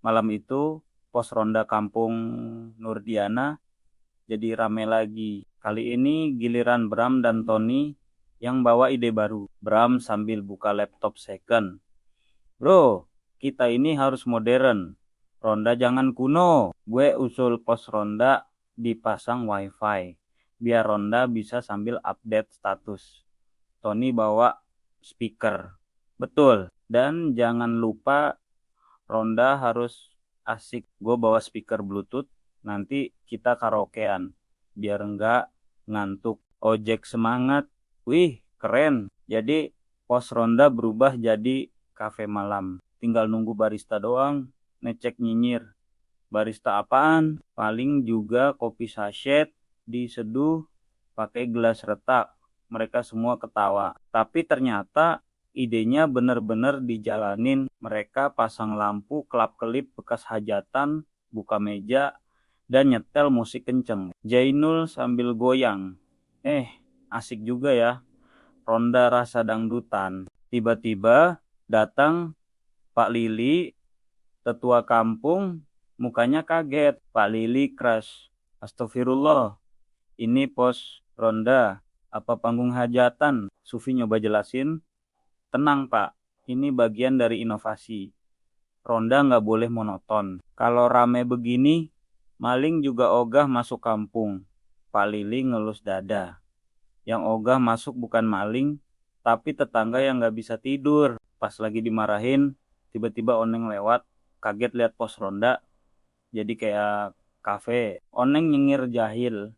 Malam itu pos ronda kampung Nurdiana jadi rame lagi. Kali ini giliran Bram dan Tony yang bawa ide baru. Bram sambil buka laptop second. Bro, kita ini harus modern. Ronda jangan kuno. Gue usul pos ronda dipasang wifi. Biar ronda bisa sambil update status. Tony bawa speaker. Betul. Dan jangan lupa ronda harus asik. Gue bawa speaker bluetooth. Nanti kita karaokean. Biar enggak ngantuk. Ojek semangat. Wih, keren. Jadi pos ronda berubah jadi kafe malam. Tinggal nunggu barista doang. Ngecek nyinyir. Barista apaan? Paling juga kopi sachet diseduh pakai gelas retak. Mereka semua ketawa. Tapi ternyata idenya bener-bener dijalanin. Mereka pasang lampu, kelap-kelip bekas hajatan, buka meja, dan nyetel musik kenceng. Jainul sambil goyang. Asik juga ya. Ronda rasa dangdutan. Tiba-tiba datang Pak Lili, tetua kampung, mukanya kaget. Pak Lili crush. Astagfirullah, ini pos ronda, apa panggung hajatan? Sufi nyoba jelasin. Tenang Pak, ini bagian dari inovasi. Ronda nggak boleh monoton. Kalau rame begini, maling juga ogah masuk kampung. Pak Lili ngelus dada. Yang ogah masuk bukan maling, tapi tetangga yang nggak bisa tidur. Pas lagi dimarahin, tiba-tiba Oneng lewat, kaget lihat pos ronda, jadi kayak kafe. Oneng nyengir jahil.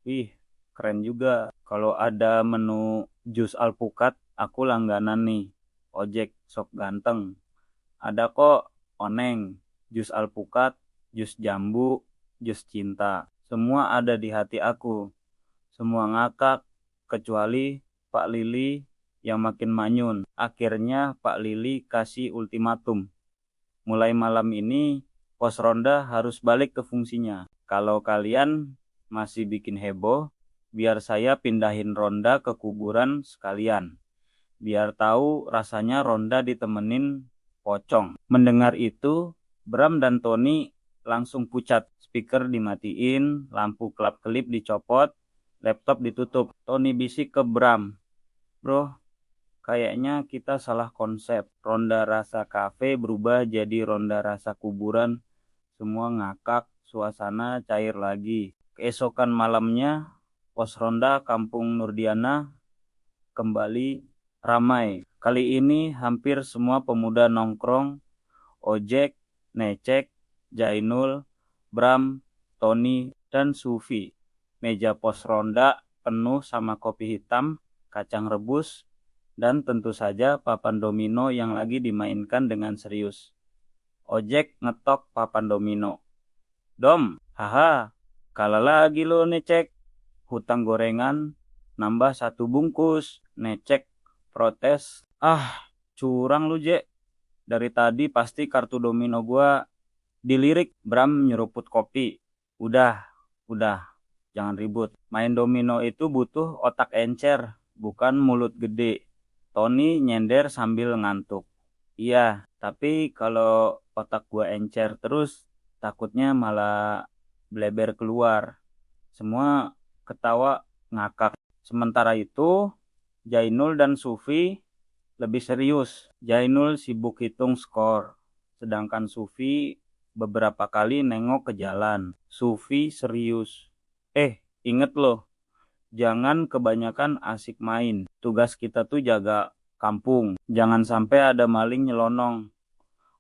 Wih, keren juga. Kalau ada menu jus alpukat, aku langganan nih. Ojek, sok ganteng. Ada kok, Oneng. Jus alpukat, jus jambu, jus cinta. Semua ada di hati aku. Semua ngakak, kecuali Pak Lili yang makin manyun. Akhirnya Pak Lili kasih ultimatum. Mulai malam ini, pos ronda harus balik ke fungsinya. Kalau kalian masih bikin heboh, biar saya pindahin ronda ke kuburan sekalian. Biar tahu rasanya ronda ditemenin pocong. Mendengar itu, Bram dan Tony langsung pucat. Speaker dimatiin, lampu kelap-kelip dicopot, laptop ditutup. Tony bisik ke Bram. Bro, kayaknya kita salah konsep. Ronda rasa kafe berubah jadi ronda rasa kuburan. Semua ngakak, suasana cair lagi. Keesokan malamnya, pos ronda kampung Nurdiana kembali ramai. Kali ini hampir semua pemuda nongkrong. Ojek, Necek, Jainul, Bram, Tony, dan Sufi. Meja pos ronda penuh sama kopi hitam, kacang rebus, dan tentu saja papan domino yang lagi dimainkan dengan serius. Ojek ngetok papan domino. Dom, haha, kalah lagi lo Necek. Hutang gorengan, nambah 1 bungkus. Necek protes. Curang lu Jek. Dari tadi pasti kartu domino gua dilirik. Bram nyeruput kopi. Udah, jangan ribut. Main domino itu butuh otak encer, bukan mulut gede. Tony nyender sambil ngantuk. Iya, tapi kalau otak gua encer terus, takutnya malah bleber keluar. Semua ketawa ngakak. Sementara itu, Jainul dan Sufi lebih serius. Jainul sibuk hitung skor, sedangkan Sufi beberapa kali nengok ke jalan. Sufi serius. Inget loh, jangan kebanyakan asik main. Tugas kita tuh jaga kampung. Jangan sampai ada maling nyelonong.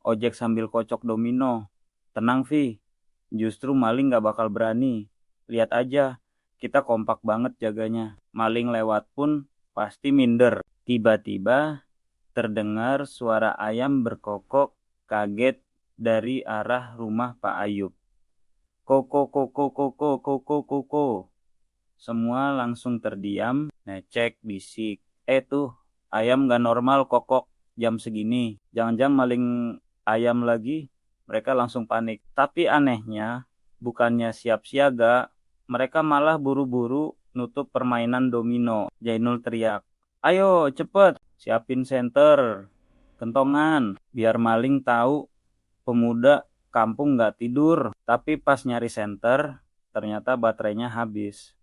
Ojek sambil kocok domino. Tenang Vi, justru maling gak bakal berani. Lihat aja, kita kompak banget jaganya. Maling lewat pun pasti minder. Tiba-tiba terdengar suara ayam berkokok kaget dari arah rumah Pak Ayub. Koko koko koko koko koko. Semua langsung terdiam. Necek bisik. Tuh, ayam gak normal kokok jam segini. Jangan-jangan maling ayam lagi. Mereka langsung panik. Tapi anehnya, bukannya siap siaga, mereka malah buru-buru nutup permainan domino. Jainul teriak, ayo cepet, siapin senter, kentongan, biar maling tahu pemuda kampung nggak tidur, tapi pas nyari senter, ternyata baterainya habis.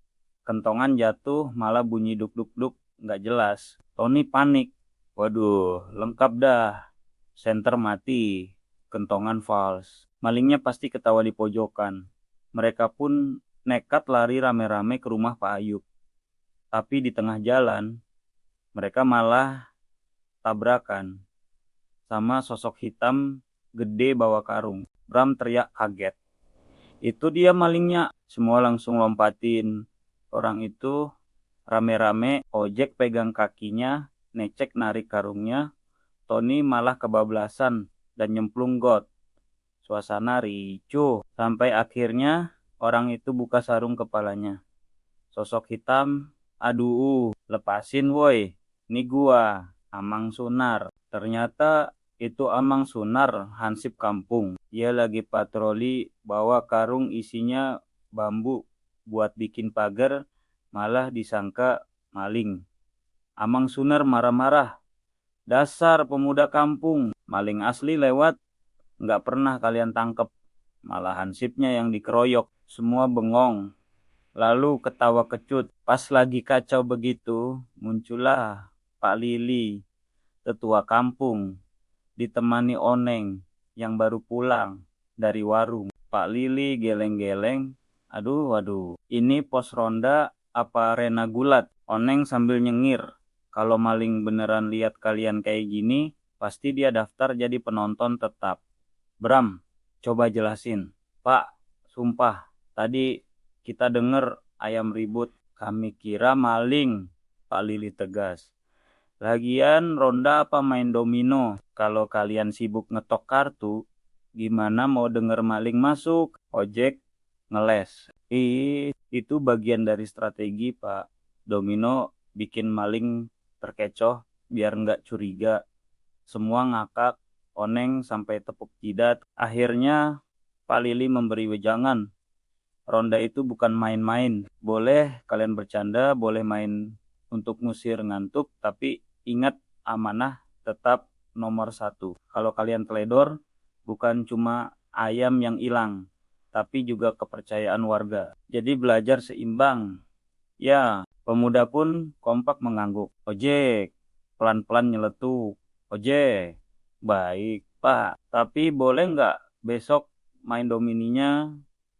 Kentongan jatuh, malah bunyi duk-duk-duk nggak jelas. Tony panik. Waduh, lengkap dah. Senter mati, kentongan fals. Malingnya pasti ketawa di pojokan. Mereka pun nekat lari rame-rame ke rumah Pak Ayub. Tapi di tengah jalan, mereka malah tabrakan sama sosok hitam gede bawa karung. Bram teriak kaget. Itu dia malingnya. Semua langsung lompatin. Orang itu rame-rame, ojek pegang kakinya, necek narik karungnya. Tony malah kebablasan dan nyemplung got. Suasana ricuh. Sampai akhirnya orang itu buka sarung kepalanya. Sosok hitam, aduh, lepasin woi. Ini gua, Amang Sunar. Ternyata itu Amang Sunar, hansip kampung. Dia lagi patroli bawa karung isinya bambu buat bikin pagar, malah disangka maling. Amang Sunar marah-marah. Dasar pemuda kampung, maling asli lewat, nggak pernah kalian tangkep. Malah hansipnya yang dikeroyok. Semua bengong. Lalu ketawa kecut. Pas lagi kacau begitu, muncullah Pak Lili, tetua kampung, ditemani Oneng yang baru pulang dari warung. Pak Lili geleng-geleng, aduh, ini pos ronda apa arena gulat? Oneng sambil nyengir, kalau maling beneran lihat kalian kayak gini, pasti dia daftar jadi penonton tetap. Bram, coba jelasin. Pak, sumpah, tadi kita denger ayam ribut, kami kira maling. Pak Lili tegas. Lagian ronda apa main domino? Kalau kalian sibuk ngetok kartu, gimana mau denger maling masuk? Ojek ngeles. Itu bagian dari strategi, Pak. Domino bikin maling terkecoh biar nggak curiga. Semua ngakak, Oneng sampai tepuk jidat. Akhirnya Pak Lili memberi wejangan. Ronda itu bukan main-main. Boleh kalian bercanda, boleh main untuk ngusir ngantuk, tapi ingat amanah tetap nomor 1. Kalau kalian teledor, bukan cuma ayam yang hilang, tapi juga kepercayaan warga. Jadi belajar seimbang. Ya, pemuda pun kompak mengangguk. Ojek, pelan-pelan nyeletuk. Ojek, baik Pak, tapi boleh nggak besok main domininya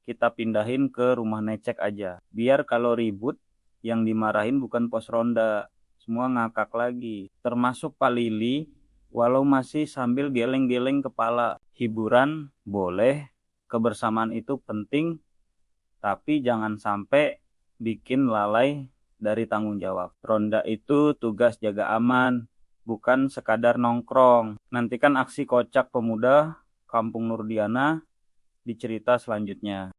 kita pindahin ke rumah necek aja. Biar kalau ribut, yang dimarahin bukan pos ronda. Semua ngakak lagi. Termasuk Pak Lili, walau masih sambil geleng-geleng kepala. Hiburan boleh, kebersamaan itu penting, tapi jangan sampai bikin lalai dari tanggung jawab. Ronda itu tugas jaga aman, bukan sekadar nongkrong. Nantikan aksi kocak pemuda Kampung Nurdiana di cerita selanjutnya.